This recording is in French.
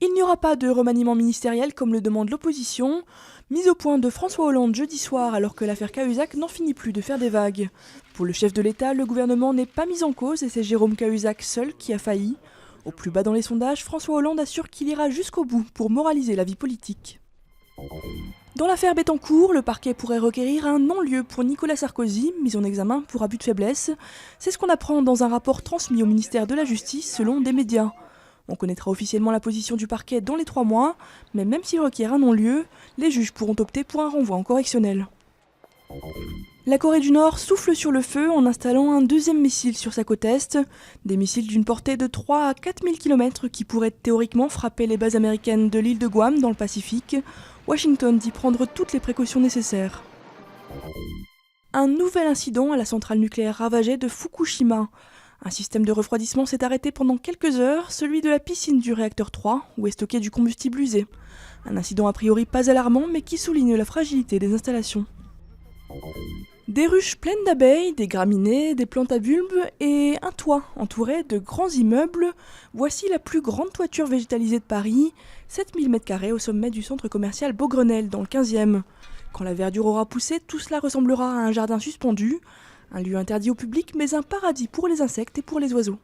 Il n'y aura pas de remaniement ministériel comme le demande l'opposition, mise au point de François Hollande jeudi soir alors que l'affaire Cahuzac n'en finit plus de faire des vagues. Pour le chef de l'État, le gouvernement n'est pas mis en cause et c'est Jérôme Cahuzac seul qui a failli. Au plus bas dans les sondages, François Hollande assure qu'il ira jusqu'au bout pour moraliser la vie politique. Dans l'affaire Bettencourt, le parquet pourrait requérir un non-lieu pour Nicolas Sarkozy, mis en examen pour abus de faiblesse. C'est ce qu'on apprend dans un rapport transmis au ministère de la Justice selon des médias. On connaîtra officiellement la position du parquet dans les 3 mois, mais même s'il requiert un non-lieu, les juges pourront opter pour un renvoi en correctionnel. La Corée du Nord souffle sur le feu en installant un deuxième missile sur sa côte est, des missiles d'une portée de 3 à 4 000 km qui pourraient théoriquement frapper les bases américaines de l'île de Guam dans le Pacifique. Washington dit prendre toutes les précautions nécessaires. Un nouvel incident à la centrale nucléaire ravagée de Fukushima. Un système de refroidissement s'est arrêté pendant quelques heures, celui de la piscine du réacteur 3, où est stocké du combustible usé. Un incident a priori pas alarmant, mais qui souligne la fragilité des installations. Des ruches pleines d'abeilles, des graminées, des plantes à bulbes et un toit entouré de grands immeubles. Voici la plus grande toiture végétalisée de Paris, 7000 m² au sommet du centre commercial Beaugrenelle, dans le 15e. Quand la verdure aura poussé, tout cela ressemblera à un jardin suspendu. Un lieu interdit au public, mais un paradis pour les insectes et pour les oiseaux.